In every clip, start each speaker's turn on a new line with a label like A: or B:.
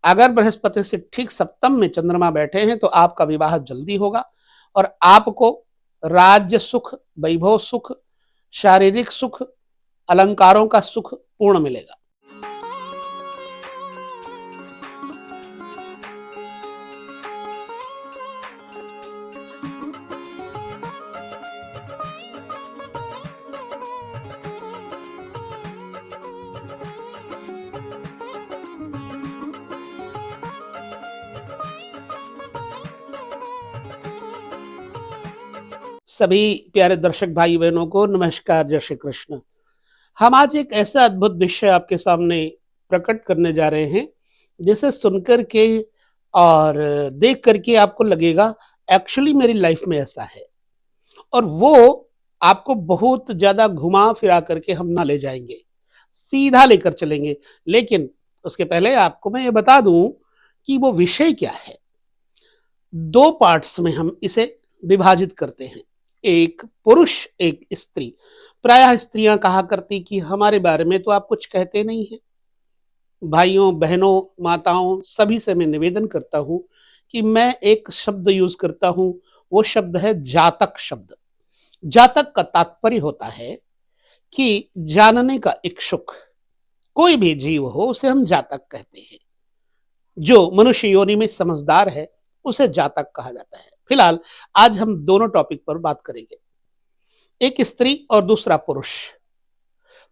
A: अगर बृहस्पति से ठीक सप्तम में चंद्रमा बैठे हैं तो आपका विवाह जल्दी होगा और आपको राज्य सुख, वैभव सुख, शारीरिक सुख, अलंकारों का सुख पूर्ण मिलेगा। सभी प्यारे दर्शक भाई बहनों को नमस्कार, जय श्री कृष्ण। हम आज एक ऐसा अद्भुत विषय आपके सामने प्रकट करने जा रहे हैं जिसे सुनकर के और देख करके आपको लगेगा एक्चुअली मेरी लाइफ में ऐसा है, और वो आपको बहुत ज्यादा घुमा फिरा करके हम ना ले जाएंगे, सीधा लेकर चलेंगे। लेकिन उसके पहले आपको मैं ये बता दूं कि वो विषय क्या है। दो पार्ट्स में हम इसे विभाजित करते हैं, एक पुरुष एक स्त्री। प्रायः स्त्रियां कहा करती कि हमारे बारे में तो आप कुछ कहते नहीं हैं। भाइयों बहनों माताओं सभी से मैं निवेदन करता हूं कि मैं एक शब्द यूज करता हूं, वो शब्द है जातक शब्द। जातक का तात्पर्य होता है कि जानने का इच्छुक कोई भी जीव हो उसे हम जातक कहते हैं। जो मनुष्य योनि में समझदार है उसे जातक कहा जाता है। फिलहाल आज हम दोनों टॉपिक पर बात करेंगे, एक स्त्री और दूसरा पुरुष।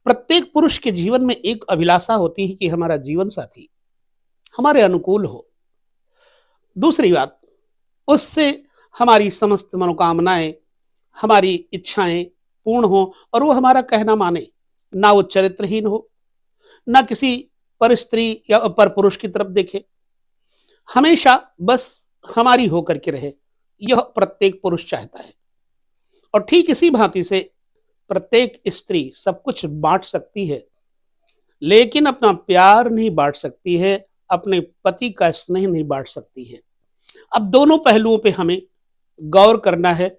A: प्रत्येक पुरुष के जीवन में एक अभिलाषा होती है कि हमारा जीवन साथी हमारे अनुकूल हो। दूसरी बात, उससे हमारी समस्त मनोकामनाएं, हमारी इच्छाएं पूर्ण हो और वो हमारा कहना माने, ना वो चरित्रहीन हो, ना किसी पर स्त्री या पर पुरुष की तरफ देखे, हमेशा बस हमारी होकर के रहे। यह प्रत्येक पुरुष चाहता है। और ठीक इसी भांति से प्रत्येक स्त्री सब कुछ बांट सकती है, लेकिन अपना प्यार नहीं बांट सकती है, अपने पति का स्नेह नहीं बांट सकती है। अब दोनों पहलुओं पे हमें गौर करना है।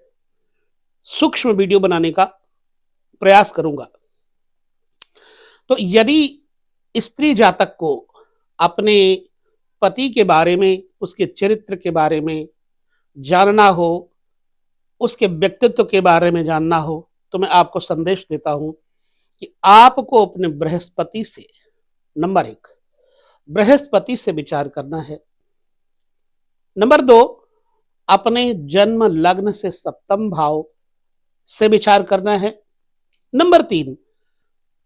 A: सूक्ष्म वीडियो बनाने का प्रयास करूंगा। तो यदि स्त्री जातक को अपने पति के बारे में, उसके चरित्र के बारे में जानना हो, उसके व्यक्तित्व के बारे में जानना हो, तो मैं आपको संदेश देता हूं कि आपको अपने बृहस्पति से, नंबर 1 बृहस्पति से विचार करना है। नंबर 2 अपने जन्म लग्न से सप्तम भाव से विचार करना है। नंबर 3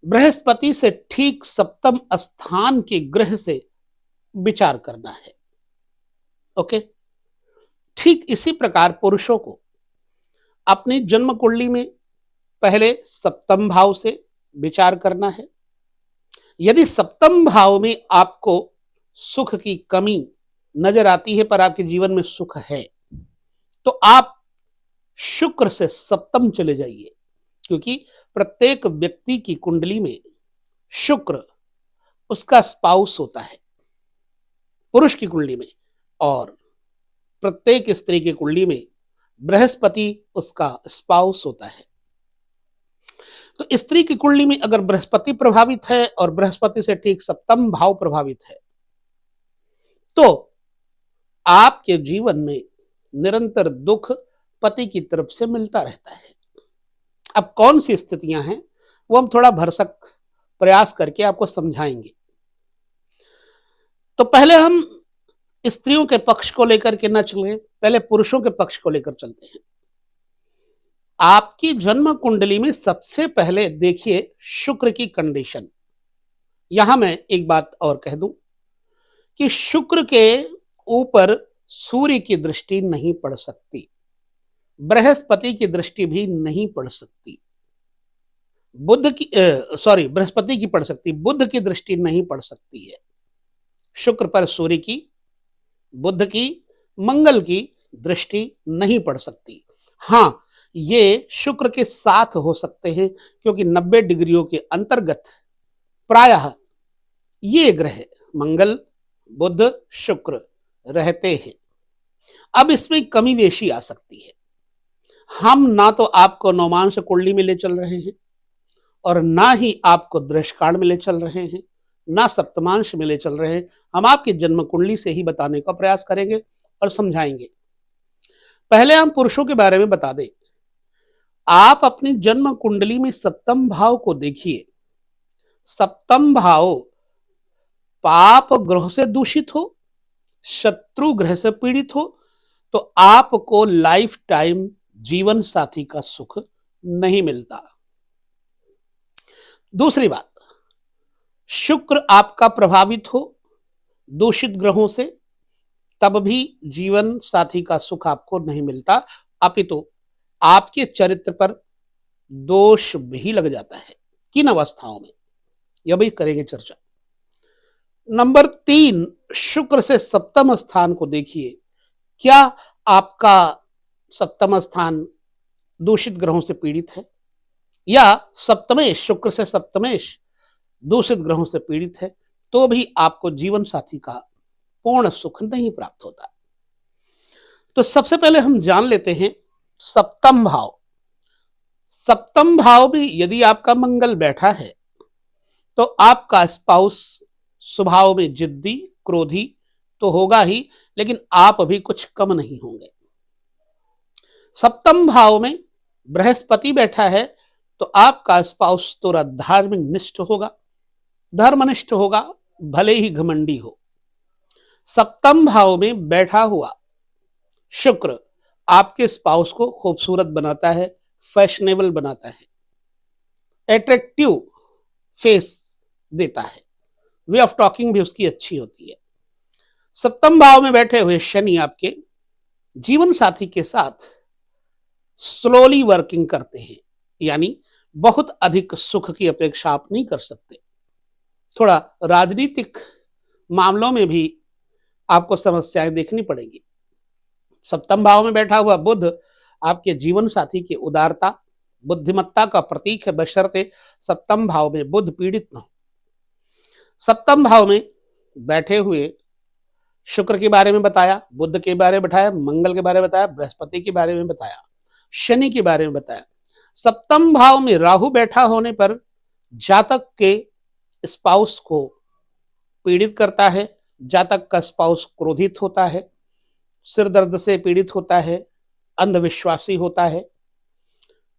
A: बृहस्पति से ठीक सप्तम स्थान के ग्रह से विचार करना है। ओके, ठीक इसी प्रकार पुरुषों को अपनी जन्म कुंडली में पहले सप्तम भाव से विचार करना है। यदि सप्तम भाव में आपको सुख की कमी नजर आती है पर आपके जीवन में सुख है, तो आप शुक्र से सप्तम चले जाइए, क्योंकि प्रत्येक व्यक्ति की कुंडली में शुक्र उसका स्पाउस होता है पुरुष की कुंडली में, और प्रत्येक स्त्री की कुंडली में बृहस्पति उसका स्पाउस होता है। तो स्त्री की कुंडली में अगर बृहस्पति प्रभावित है और बृहस्पति से ठीक सप्तम भाव प्रभावित है, तो आपके जीवन में निरंतर दुख पति की तरफ से मिलता रहता है। अब कौन सी स्थितियां हैं वो हम थोड़ा भरसक प्रयास करके आपको समझाएंगे। तो पहले हम स्त्रियों के पक्ष को लेकर के न चलें, पहले पुरुषों के पक्ष को लेकर चलते हैं। आपकी जन्म कुंडली में सबसे पहले देखिए शुक्र की कंडीशन। यहां मैं एक बात और कह दूं कि शुक्र के ऊपर सूर्य की दृष्टि नहीं पड़ सकती, बृहस्पति की दृष्टि भी नहीं पड़ सकती। बृहस्पति की पड़ सकती, बुध की दृष्टि नहीं पड़ सकती है। शुक्र पर सूर्य की, बुध की, मंगल की दृष्टि नहीं पड़ सकती। हां, ये शुक्र के साथ हो सकते हैं, क्योंकि 90 डिग्रियों के अंतर्गत प्रायः ये ग्रह मंगल, बुध, शुक्र रहते हैं। अब इसमें कमी वेशी आ सकती है। हम ना तो आपको नौमांश कुंडली में ले चल रहे हैं और ना ही आपको दृष्टकांड में ले चल रहे हैं, ना सप्तमांश में ले चल रहे हैं। हम आपकी जन्म कुंडली से ही बताने का प्रयास करेंगे और समझाएंगे। पहले हम पुरुषों के बारे में बता दें। आप अपनी जन्म कुंडली में सप्तम भाव को देखिए। सप्तम भाव पाप ग्रह से दूषित हो, शत्रु ग्रह से पीड़ित हो, तो आपको लाइफ टाइम जीवन साथी का सुख नहीं मिलता। दूसरी बात, शुक्र आपका प्रभावित हो दूषित ग्रहों से, तब भी जीवन साथी का सुख आपको नहीं मिलता, अपितु आपके चरित्र पर दोष भी लग जाता है। किन अवस्थाओं में, यह भी करेंगे चर्चा। नंबर 3, शुक्र से सप्तम स्थान को देखिए। क्या आपका सप्तम स्थान दूषित ग्रहों से पीड़ित है, या सप्तमेश, शुक्र से सप्तमेश दूषित ग्रहों से पीड़ित है, तो भी आपको जीवन साथी का पूर्ण सुख नहीं प्राप्त होता। तो सबसे पहले हम जान लेते हैं सप्तम भाव। सप्तम भाव भी यदि आपका मंगल बैठा है तो आपका स्पाउस स्वभाव में जिद्दी, क्रोधी तो होगा ही, लेकिन आप भी कुछ कम नहीं होंगे। सप्तम भाव में बृहस्पति बैठा है तो आपका स्पाउस थोड़ा धार्मिक निष्ठ होगा, धर्मनिष्ठ होगा, भले ही घमंडी हो। सप्तम भाव में बैठा हुआ शुक्र आपके स्पाउस को खूबसूरत बनाता है, फैशनेबल बनाता है, एट्रैक्टिव फेस देता है, वे ऑफ टॉकिंग भी उसकी अच्छी होती है। सप्तम भाव में बैठे हुए शनि आपके जीवन साथी के साथ स्लोली वर्किंग करते हैं, यानी बहुत अधिक सुख की अपेक्षा आप नहीं कर सकते। थोड़ा राजनीतिक मामलों में भी आपको समस्याएं देखनी पड़ेगी। सप्तम भाव में बैठा हुआ बुध आपके जीवन साथी की उदारता, बुद्धिमत्ता का प्रतीक है, बशर्ते सप्तम भाव में बुध पीड़ित न हो। सप्तम भाव में बैठे हुए शुक्र के बारे में बताया, बुध के बारे में बताया, मंगल के बारे में बताया, बृहस्पति के बारे में बताया, शनि के बारे में बताया। सप्तम भाव में राहु बैठा होने पर जातक के स्पाउस को पीड़ित करता है, जातक का स्पाउस क्रोधित होता है, सिर दर्द से पीड़ित होता है, अंधविश्वासी होता है।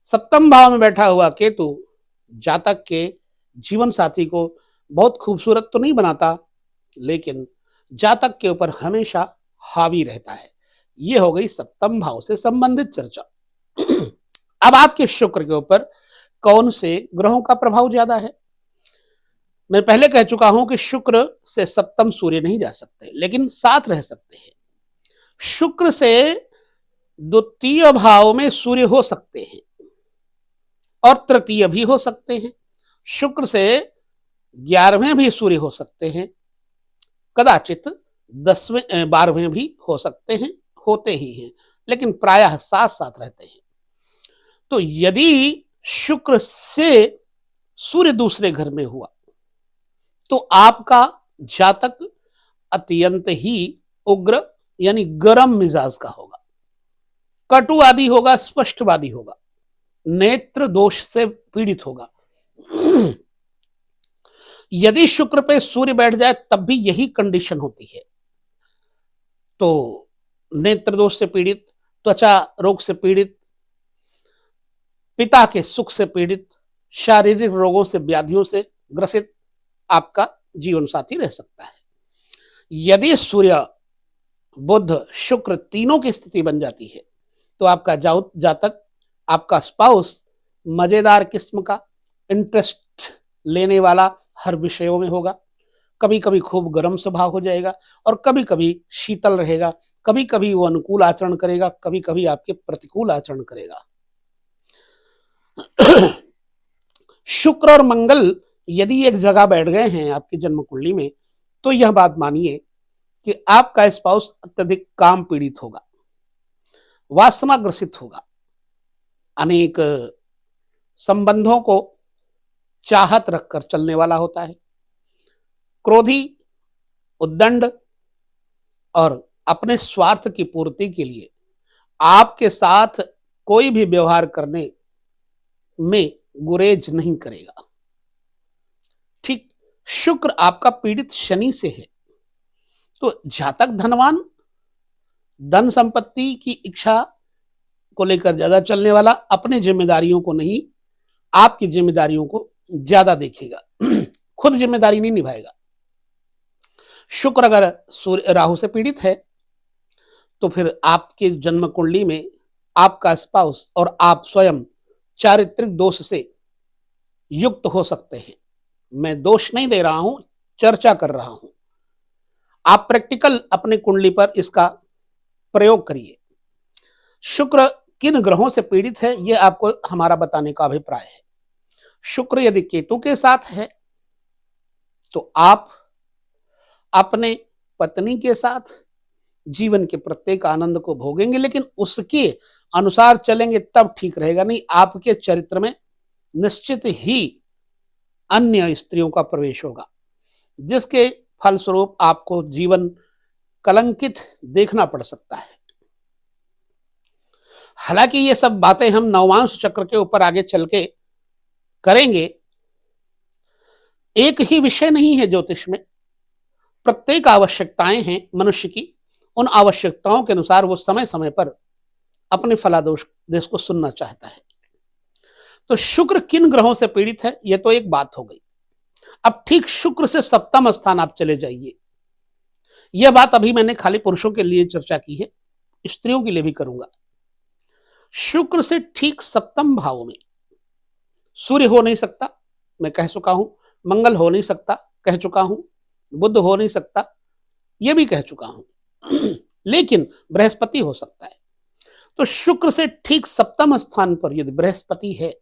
A: सप्तम भाव में बैठा हुआ केतु जातक के जीवन साथी को बहुत खूबसूरत तो नहीं बनाता, लेकिन जातक के ऊपर हमेशा हावी रहता है। यह हो गई सप्तम भाव से संबंधित चर्चा। अब आपके शुक्र के ऊपर कौन से ग्रहों का प्रभाव ज्यादा है? मैं पहले कह चुका हूं कि शुक्र से सप्तम सूर्य नहीं जा सकते, लेकिन साथ रह सकते हैं। शुक्र से द्वितीय भाव में सूर्य हो सकते हैं और तृतीय भी हो सकते हैं। शुक्र से 11वें भी सूर्य हो सकते हैं, कदाचित 10वें 12वें भी हो सकते हैं, होते ही हैं, लेकिन प्रायः साथ साथ रहते हैं। तो यदि शुक्र से सूर्य दूसरे घर में हुआ तो आपका जातक अत्यंत ही उग्र यानी गर्म मिजाज का होगा, कटुवादी होगा, स्पष्टवादी होगा, नेत्र दोष से पीड़ित होगा। यदि शुक्र पे सूर्य बैठ जाए तब भी यही कंडीशन होती है। तो नेत्र दोष से पीड़ित, त्वचा रोग से पीड़ित, पिता के सुख से पीड़ित, शारीरिक रोगों से, व्याधियों से ग्रसित आपका जीवन साथी रह सकता है। यदि सूर्य, बुध, शुक्र तीनों की स्थिति बन जाती है तो आपका जातक, आपका स्पाउस मजेदार किस्म का, इंटरेस्ट लेने वाला हर विषयों में होगा। कभी कभी खूब गर्म स्वभाव हो जाएगा और कभी कभी शीतल रहेगा, कभी कभी वो अनुकूल आचरण करेगा, कभी कभी आपके प्रतिकूल आचरण करेगा। शुक्र और मंगल यदि एक जगह बैठ गए हैं आपकी जन्म कुंडली में तो यह बात मानिए कि आपका स्पाउस अत्यधिक काम पीड़ित होगा, वासना ग्रसित होगा, अनेक संबंधों को चाहत रखकर चलने वाला होता है, क्रोधी, उद्दंड और अपने स्वार्थ की पूर्ति के लिए आपके साथ कोई भी व्यवहार करने में गुरेज नहीं करेगा। ठीक शुक्र आपका पीड़ित शनि से है, तो जातक धनवान, धन संपत्ति की इच्छा को लेकर ज्यादा चलने वाला, अपने जिम्मेदारियों को नहीं, आपकी जिम्मेदारियों को ज्यादा देखेगा, खुद जिम्मेदारी नहीं निभाएगा। शुक्र अगर सूर्य राहु से पीड़ित है तो फिर आपके जन्म कुंडली में आपका स्पाउस और आप स्वयं चारित्रिक दोष से युक्त हो सकते हैं। मैं दोष नहीं दे रहा हूं, चर्चा कर रहा हूं। आप प्रैक्टिकल अपने कुंडली पर इसका प्रयोग करिए। शुक्र किन ग्रहों से पीड़ित है यह आपको हमारा बताने का अभिप्राय है। शुक्र यदि केतु के साथ है तो आप अपने पत्नी के साथ जीवन के प्रत्येक आनंद को भोगेंगे, लेकिन उसके अनुसार चलेंगे तब ठीक रहेगा, नहीं आपके चरित्र में निश्चित ही अन्य स्त्रियों का प्रवेश होगा, जिसके फलस्वरूप आपको जीवन कलंकित देखना पड़ सकता है। हालांकि ये सब बातें हम नवांश चक्र के ऊपर आगे चल के करेंगे। एक ही विषय नहीं है ज्योतिष में, प्रत्येक आवश्यकताएं हैं मनुष्य की, उन आवश्यकताओं के अनुसार वो समय समय पर अपने फलादेश को सुनना चाहता है। तो शुक्र किन ग्रहों से पीड़ित है यह तो एक बात हो गई। अब ठीक शुक्र से सप्तम स्थान आप चले जाइए। यह बात अभी मैंने खाली पुरुषों के लिए चर्चा की है, स्त्रियों के लिए भी करूंगा। शुक्र से ठीक सप्तम भाव में सूर्य हो नहीं सकता, मैं कह चुका हूं। मंगल हो नहीं सकता, कह चुका हूं। बुध हो नहीं सकता, यह भी कह चुका हूं। लेकिन बृहस्पति हो सकता है। तो शुक्र से ठीक सप्तम स्थान पर यदि बृहस्पति है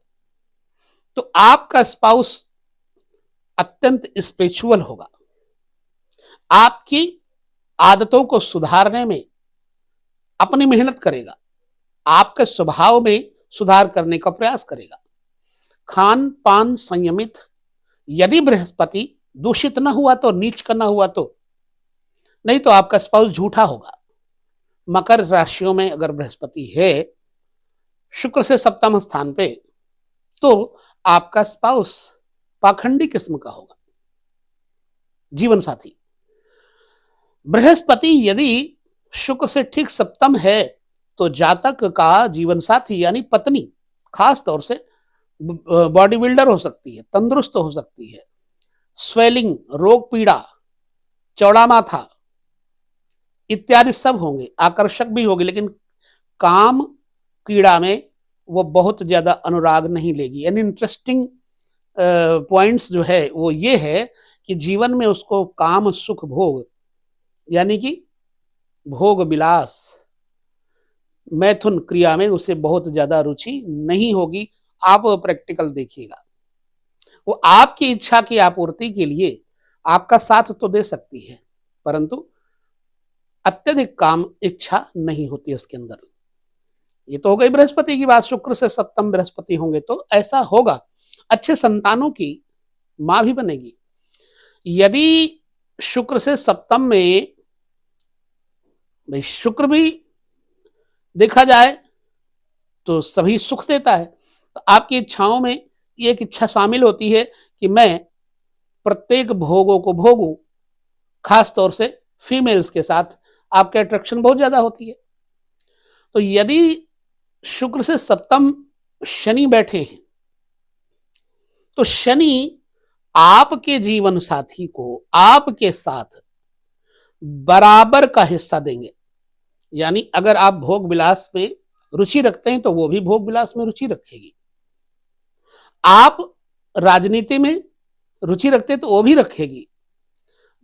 A: तो आपका स्पाउस अत्यंत स्पिरिचुअल होगा, आपकी आदतों को सुधारने में अपनी मेहनत करेगा, आपके स्वभाव में सुधार करने का प्रयास करेगा। खान पान संयमित, यदि बृहस्पति दूषित न हुआ तो, नीच का न हुआ तो, नहीं तो आपका स्पाउस झूठा होगा। मकर राशियों में अगर बृहस्पति है शुक्र से सप्तम स्थान पे तो आपका स्पाउस पाखंडी किस्म का होगा, जीवन साथी। बृहस्पति यदि शुक्र से ठीक सप्तम है तो जातक का जीवन साथी यानी पत्नी खास तौर से बॉडी बिल्डर हो सकती है, तंदुरुस्त हो सकती है, स्वेलिंग, रोग पीड़ा, चौड़ा माथा इत्यादि सब होंगे, आकर्षक भी होगी, लेकिन काम क्रीड़ा में वो बहुत ज्यादा अनुराग नहीं लेगी। यानी इंटरेस्टिंग पॉइंट्स जो है वो ये है कि जीवन में उसको काम सुख भोग यानी कि भोग विलास मैथुन क्रिया में उसे बहुत ज्यादा रुचि नहीं होगी। आप प्रैक्टिकल देखिएगा, वो आपकी इच्छा की आपूर्ति के लिए आपका साथ तो दे सकती है, परंतु अत्यधिक काम इच्छा नहीं होती उसके अंदर। ये तो हो गई बृहस्पति की बात। शुक्र से सप्तम बृहस्पति होंगे तो ऐसा होगा, अच्छे संतानों की मां भी बनेगी। यदि शुक्र से सप्तम में, भाई शुक्र भी देखा जाए तो सभी सुख देता है, तो आपकी इच्छाओं में एक इच्छा शामिल होती है कि मैं प्रत्येक भोगों को भोगूं, खास तौर से फीमेल्स के साथ आपके अट्रैक्शन बहुत ज्यादा होती है। तो यदि शुक्र से सप्तम शनि बैठे हैं तो शनि आपके जीवन साथी को आपके साथ बराबर का हिस्सा देंगे। यानी अगर आप भोग विलास में रुचि रखते हैं तो वो भी भोग विलास में रुचि रखेगी, आप राजनीति में रुचि रखते हैं तो वो भी रखेगी,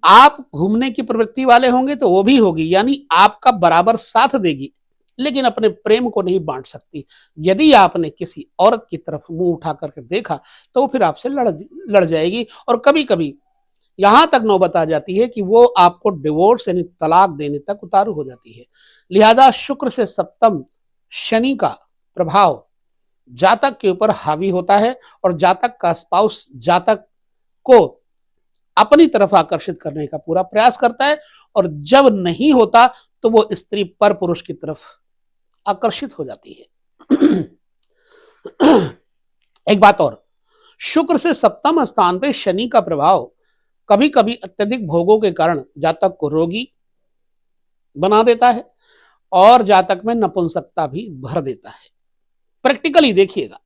A: आप घूमने की प्रवृत्ति वाले होंगे तो वो भी होगी। यानी आपका बराबर साथ देगी, लेकिन अपने प्रेम को नहीं बांट सकती। यदि आपने किसी औरत की तरफ मुंह उठा करके देखा तो वो फिर आपसे लड़ जाएगी, और कभी कभी यहां तक नौबत आ जाती है कि वो आपको डिवोर्स यानी तलाक देने तक उतारू हो जाती है। लिहाजा शुक्र से सप्तम शनि का प्रभाव जातक के ऊपर हावी होता है और जातक का स्पाउस जातक को अपनी तरफ आकर्षित करने का पूरा प्रयास करता है, और जब नहीं होता तो वो स्त्री पर पुरुष की तरफ आकर्षित हो जाती है। एक बात और, शुक्र से सप्तम स्थान पे शनि का प्रभाव कभी कभी अत्यधिक भोगों के कारण जातक को रोगी बना देता है और जातक में नपुंसकता भी भर देता है। प्रैक्टिकली देखिएगा,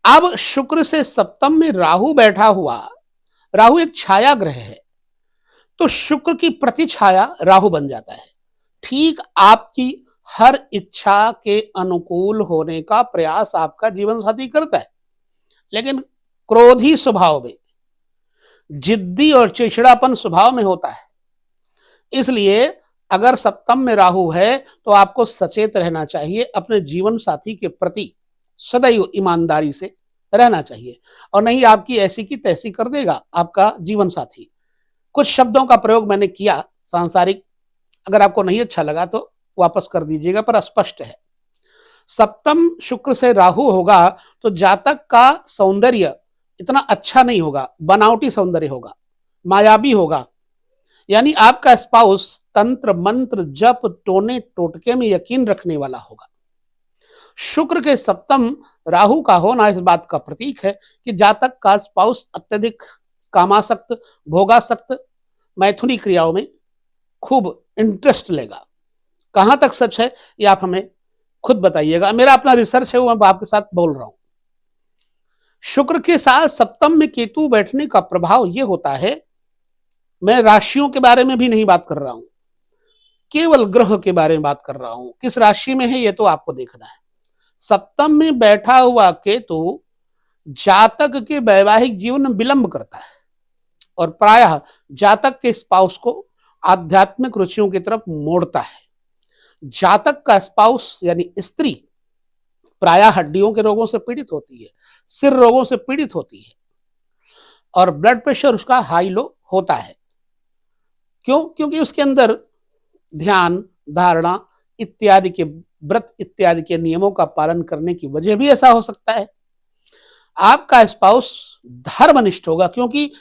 A: अब शुक्र से सप्तम में राहु बैठा हुआ, राहु एक छाया ग्रह है, तो शुक्र की प्रतिछाया राहु बन जाता है। ठीक आपकी हर इच्छा के अनुकूल होने का प्रयास आपका जीवन साथी करता है, लेकिन क्रोधी स्वभाव में, जिद्दी और चिड़चिड़ापन स्वभाव में होता है। इसलिए अगर सप्तम में राहु है तो आपको सचेत रहना चाहिए, अपने जीवन साथी के प्रति सदैव ईमानदारी से रहना चाहिए, और नहीं आपकी ऐसी की तैसी कर देगा आपका जीवन साथी। कुछ शब्दों का प्रयोग मैंने किया सांसारिक, अगर आपको नहीं अच्छा लगा तो वापस कर दीजिएगा, पर स्पष्ट है। सप्तम शुक्र से राहु होगा तो जातक का सौंदर्य इतना अच्छा नहीं होगा, बनावटी सौंदर्य होगा, मायावी होगा। यानी आपका स्पाउस तंत्र मंत्र जप टोने टोटके में यकीन रखने वाला होगा। शुक्र के सप्तम राहु का होना इस बात का प्रतीक है कि जातक का स्पाउस अत्यधिक कामासक्त, भोगासक्त, मैथुनी क्रियाओं में खूब इंटरेस्ट लेगा। कहां तक सच है ये आप हमें खुद बताइएगा, मेरा अपना रिसर्च है वो मैं आपके साथ बोल रहा हूं। शुक्र के साथ सप्तम में केतु बैठने का प्रभाव यह होता है, मैं राशियों के बारे में भी नहीं बात कर रहा हूं, केवल ग्रह के बारे में बात कर रहा हूं। किस राशि में है यह तो आपको देखना है। सप्तम में बैठा हुआ केतु जातक के वैवाहिक जीवन में विलंब करता है और प्रायः जातक के स्पाउस को आध्यात्मिक रुचियों की तरफ मोड़ता है। जातक का स्पाउस यानी स्त्री प्रायः हड्डियों के रोगों से पीड़ित होती है, सिर रोगों से पीड़ित होती है, और ब्लड प्रेशर उसका हाई लो होता है। क्यों? क्योंकि उसके अंदर ध्यान धारणा इत्यादि के व्रत इत्यादि के नियमों का पालन करने की वजह भी ऐसा हो सकता है। आपका स्पाउस धर्मनिष्ठ होगा, क्योंकि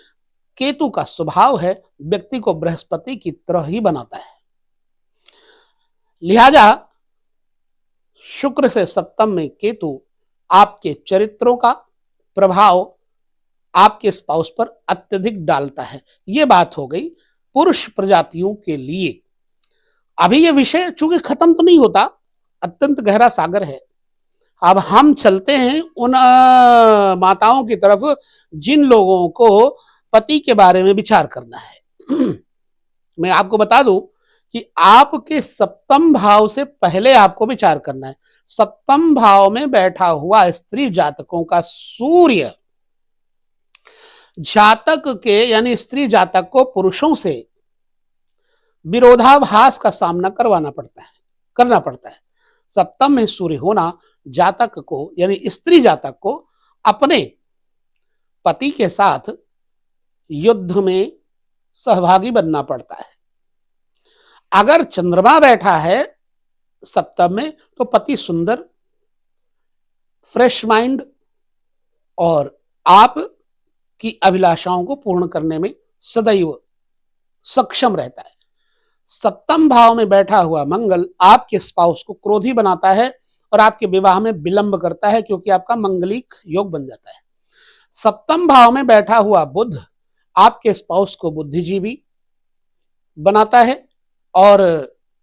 A: केतु का स्वभाव है व्यक्ति को बृहस्पति की तरह ही बनाता है। लिहाजा शुक्र से सप्तम में केतु आपके चरित्रों का प्रभाव आपके स्पाउस पर अत्यधिक डालता है। यह बात हो गई पुरुष प्रजातियों के लिए। अभी यह विषय चूंकि खत्म तो नहीं होता, अत्यंत गहरा सागर है। अब हम चलते हैं उन माताओं की तरफ जिन लोगों को पति के बारे में विचार करना है। मैं आपको बता दूं कि आपके सप्तम भाव से पहले आपको विचार करना है। सप्तम भाव में बैठा हुआ स्त्री जातकों का सूर्य जातक के यानी स्त्री जातक को पुरुषों से विरोधाभास का सामना करना पड़ता है। सप्तम में सूर्य होना जातक को यानी स्त्री जातक को अपने पति के साथ युद्ध में सहभागी बनना पड़ता है। अगर चंद्रमा बैठा है सप्तम में तो पति सुंदर, फ्रेश माइंड और आप की अभिलाषाओं को पूर्ण करने में सदैव सक्षम रहता है। सप्तम भाव में बैठा हुआ मंगल आपके स्पाउस को क्रोधी बनाता है और आपके विवाह में विलंब करता है, क्योंकि आपका मंगलिक योग बन जाता है। सप्तम भाव में बैठा हुआ बुध आपके स्पाउस को बुद्धिजीवी बनाता है और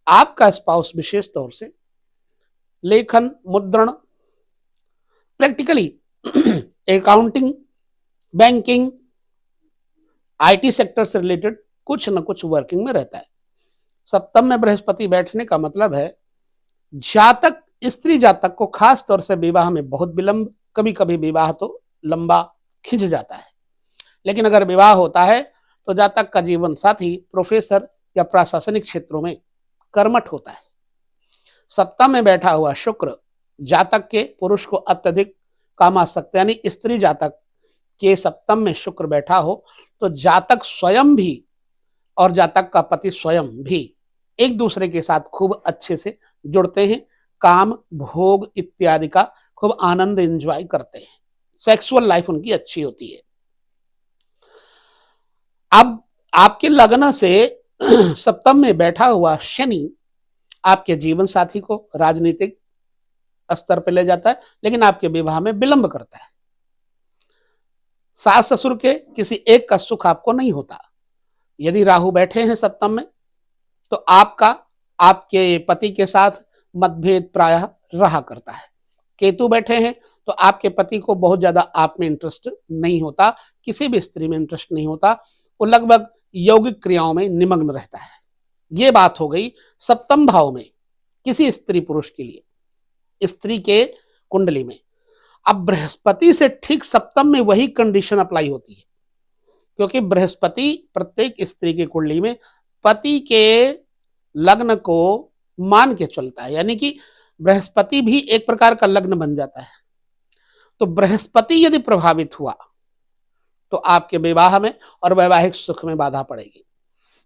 A: आपका स्पाउस विशेष तौर से लेखन, मुद्रण, practically accounting, banking, IT sector से रिलेटेड कुछ न कुछ वर्किंग में रहता है। सप्तम में बृहस्पति बैठने का मतलब है जातक स्त्री जातक को खास तौर से विवाह में बहुत विलंब, कभी कभी विवाह तो लंबा खिंच जाता है, लेकिन अगर विवाह होता है तो जातक का जीवन साथी प्रोफेसर या प्रशासनिक क्षेत्रों में कर्मठ होता है। सप्तम में बैठा हुआ शुक्र जातक के पुरुष को अत्यधिक कामासक्त, यानी स्त्री जातक के सप्तम में शुक्र बैठा हो तो जातक स्वयं भी और जातक का पति स्वयं भी एक दूसरे के साथ खूब अच्छे से जुड़ते हैं, काम भोग इत्यादि का खूब आनंद एंजॉय करते हैं, सेक्सुअल लाइफ उनकी अच्छी होती है। अब आपके लग्न से सप्तम में बैठा हुआ शनि आपके जीवन साथी को राजनीतिक स्तर पर ले जाता है, लेकिन आपके विवाह में विलंब करता है। सास ससुर के किसी एक का सुख आपको नहीं होता। यदि राहु बैठे हैं सप्तम में तो आपका आपके पति के साथ मतभेद प्रायः रहा करता है। केतु बैठे हैं तो आपके पति को बहुत ज्यादा आप में इंटरेस्ट नहीं होता, किसी भी स्त्री में इंटरेस्ट नहीं होता, वो लगभग यौगिक क्रियाओं में निमग्न रहता है। ये बात हो गई सप्तम भाव में किसी स्त्री पुरुष के लिए, स्त्री के कुंडली में। अब बृहस्पति से ठीक सप्तम में वही कंडीशन अप्लाई होती है, क्योंकि बृहस्पति प्रत्येक स्त्री की कुंडली में पति के लग्न को मान के चलता है, यानी कि बृहस्पति भी एक प्रकार का लग्न बन जाता है। तो बृहस्पति यदि प्रभावित हुआ तो आपके विवाह में और वैवाहिक सुख में बाधा पड़ेगी।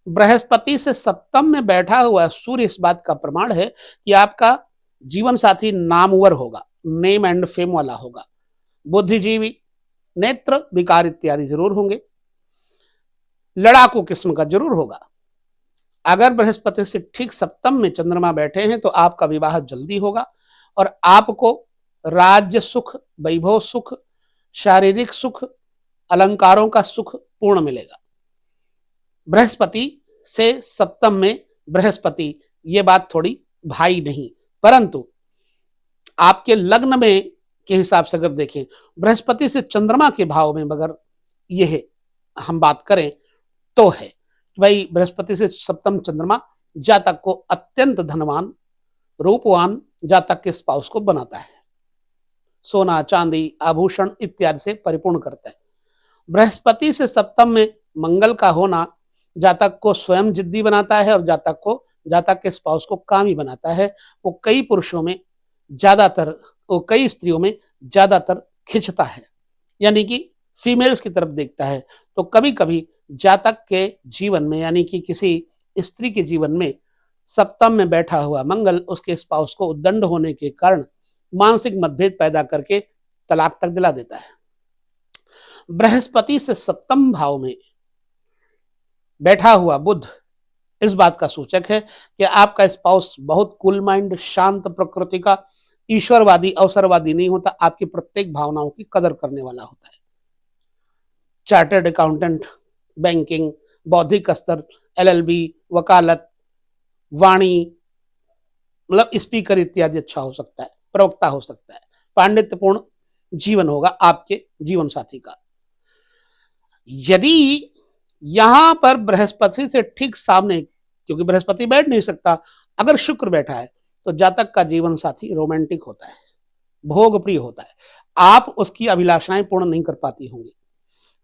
A: बृहस्पति से सप्तम में बैठा हुआ सूर्य इस बात का प्रमाण है कि आपका जीवन साथी नामवर होगा, नेम एंड फेम वाला होगा, बुद्धिजीवी, नेत्र विकार इत्यादि जरूर होंगे, लड़ाकू किस्म का जरूर होगा। अगर बृहस्पति से ठीक सप्तम में चंद्रमा बैठे हैं तो आपका विवाह जल्दी होगा और आपको राज्य सुख, वैभव सुख, शारीरिक सुख, अलंकारों का सुख पूर्ण मिलेगा। बृहस्पति से सप्तम में बृहस्पति, ये बात थोड़ी भाई नहीं, परंतु आपके लग्न में के हिसाब से अगर देखें, बृहस्पति से चंद्रमा के भाव में अगर यह हम बात करें तो है भाई, बृहस्पति से सप्तम चंद्रमा जातक को अत्यंत धनवान, रूपवान जातक के स्पाउस को बनाता है, सोना चांदी आभूषण इत्यादि से परिपूर्ण करता है। बृहस्पति से सप्तम में मंगल का होना जातक को स्वयं जिद्दी बनाता है और जातक के स्पाउस को कामी बनाता है। वो कई पुरुषों में ज्यादातर, वो कई स्त्रियों में ज्यादातर खिंचता है, यानी कि फीमेल्स की तरफ देखता है। तो कभी कभी जातक के जीवन में, यानी कि किसी स्त्री के जीवन में सप्तम में बैठा हुआ मंगल उसके स्पाउस को उद्दंड होने के कारण मानसिक मतभेद पैदा करके तलाक तक दिला देता है। बृहस्पति से सप्तम भाव में बैठा हुआ बुध इस बात का सूचक है कि आपका स्पाउस बहुत कूल माइंड, शांत प्रकृति का, ईश्वरवादी, अवसरवादी नहीं होता, आपकी प्रत्येक भावनाओं की कदर करने वाला होता है। चार्टर्ड अकाउंटेंट, बैंकिंग, बौद्धिक स्तर, LLB, वकालत, वाणी, मतलब स्पीकर इत्यादि अच्छा हो सकता है, प्रवक्ता हो सकता है, पांडित्यपूर्ण जीवन होगा आपके जीवन साथी का। यदि यहां पर बृहस्पति से ठीक सामने, क्योंकि बृहस्पति बैठ नहीं सकता, अगर शुक्र बैठा है तो जातक का जीवन साथी रोमांटिक होता है, भोग प्रिय होता है, आप उसकी अभिलाषाएं पूर्ण नहीं कर पाती होंगी,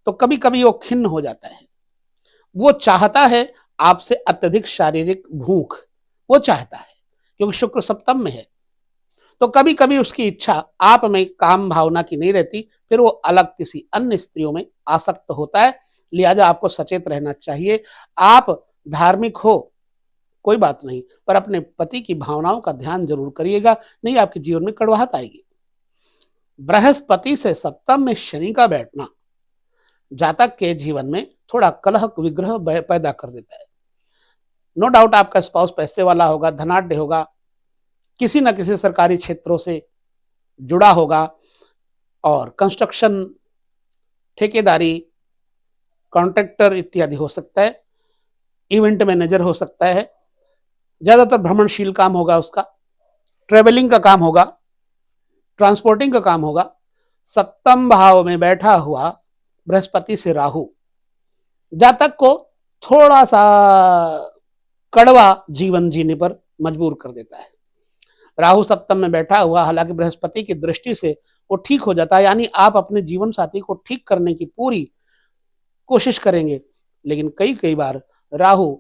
A: तो कभी कभी वो खिन्न हो जाता है। वो चाहता है आपसे अत्यधिक शारीरिक भूख, वो चाहता है, क्योंकि शुक्र सप्तम में है। तो कभी कभी उसकी इच्छा आप में काम भावना की नहीं रहती, फिर वो अलग किसी अन्य स्त्रियों में आसक्त होता है। लिहाजा आपको सचेत रहना चाहिए। आप धार्मिक हो कोई बात नहीं, पर अपने पति की भावनाओं का ध्यान जरूर करिएगा, नहीं आपके जीवन में कड़वाहट आएगी। बृहस्पति से सप्तम में शनि का बैठना जातक के जीवन में थोड़ा कलह विग्रह पैदा कर देता है। नो डाउट आपका स्पाउस पैसे वाला होगा, धनाढ्य होगा, किसी न किसी सरकारी क्षेत्रों से जुड़ा होगा और कंस्ट्रक्शन, ठेकेदारी, कॉन्ट्रैक्टर इत्यादि हो सकता है, इवेंट मैनेजर हो सकता है, ज्यादातर भ्रमणशील काम होगा उसका, ट्रेवलिंग का काम होगा, ट्रांसपोर्टिंग का काम होगा। सप्तम भाव में बैठा हुआ बृहस्पति से राहु जातक को थोड़ा सा कड़वा जीवन जीने पर मजबूर कर देता है। राहु सप्तम में बैठा हुआ, हालांकि बृहस्पति की दृष्टि से वो ठीक हो जाता है, यानी आप अपने जीवन साथी को ठीक करने की पूरी कोशिश करेंगे, लेकिन कई बार राहु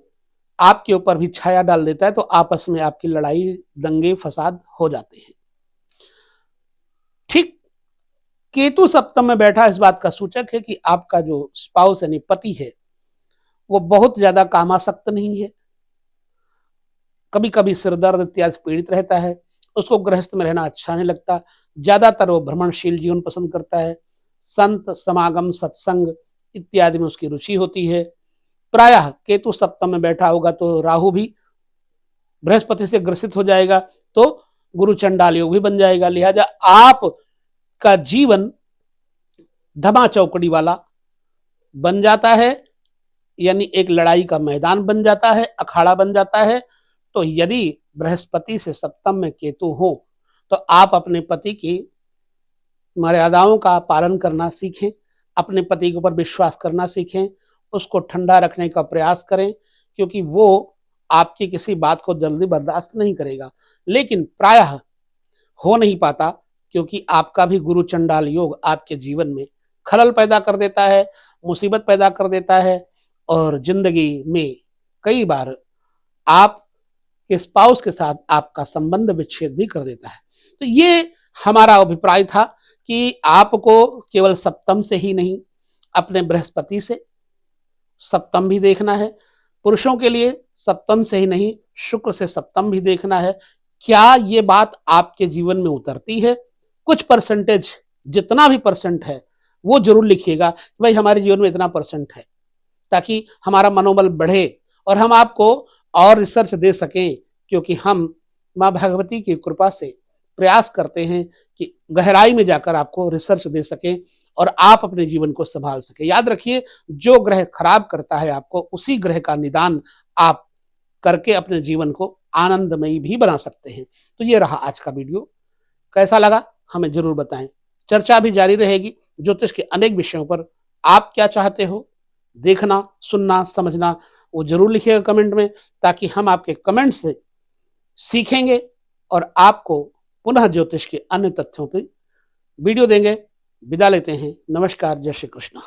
A: आपके ऊपर भी छाया डाल देता है, तो आपस में आपकी लड़ाई, दंगे, फसाद हो जाते हैं। ठीक केतु सप्तम में बैठा इस बात का सूचक है कि आपका जो स्पाउस यानी पति है वो बहुत ज्यादा कामासक्त नहीं है, कभी कभी सिरदर्द इत्यादि पीड़ित रहता है, उसको गृहस्थ में रहना अच्छा नहीं लगता, ज्यादातर वो भ्रमणशील जीवन पसंद करता है, संत समागम, सत्संग इत्यादि में उसकी रुचि होती है। प्रायः केतु सप्तम में बैठा होगा तो राहु भी बृहस्पति से ग्रसित हो जाएगा, तो गुरु चंडाल योग भी बन जाएगा। लिहाजा आप का जीवन धमा चौकड़ी वाला बन जाता है, यानी एक लड़ाई का मैदान बन जाता है, अखाड़ा बन जाता है। तो यदि बृहस्पति से सप्तम में केतु हो तो आप अपने पति की मर्यादाओं का पालन करना सीखें, अपने पति के ऊपर विश्वास करना सीखें, उसको ठंडा रखने का प्रयास करें, क्योंकि वो आपकी किसी बात को जल्दी बर्दाश्त नहीं करेगा। लेकिन प्रायः हो नहीं पाता, क्योंकि आपका भी गुरु चंडाल योग आपके जीवन में खलल पैदा कर देता है, मुसीबत पैदा कर देता है, और जिंदगी में कई बार आप के स्पाउस के साथ आपका संबंध विच्छेद भी कर देता है। तो ये हमारा अभिप्राय था कि आपको केवल सप्तम से ही नहीं, अपने बृहस्पति से सप्तम भी देखना है। पुरुषों के लिए सप्तम से ही नहीं, शुक्र से सप्तम भी देखना है। क्या ये बात आपके जीवन में उतरती है? कुछ परसेंटेज, जितना भी परसेंट है वो जरूर लिखिएगा कि भाई हमारे जीवन में इतना परसेंट है, ताकि हमारा मनोबल बढ़े और हम आपको और रिसर्च दे सकें। क्योंकि हम माँ भगवती की कृपा से प्रयास करते हैं कि गहराई में जाकर आपको रिसर्च दे सकें और आप अपने जीवन को संभाल सकें। याद रखिए, जो ग्रह खराब करता है आपको, उसी ग्रह का निदान आप करके अपने जीवन को आनंदमयी भी बना सकते हैं। तो ये रहा आज का वीडियो, कैसा लगा हमें जरूर बताएं। चर्चा भी जारी रहेगी ज्योतिष के अनेक विषयों पर। आप क्या चाहते हो देखना, सुनना, समझना, वो जरूर लिखिएगा कमेंट में, ताकि हम आपके कमेंट से सीखेंगे और आपको पुनः ज्योतिष के अन्य तथ्यों पर वीडियो देंगे। विदा लेते हैं। नमस्कार, जय श्री कृष्ण।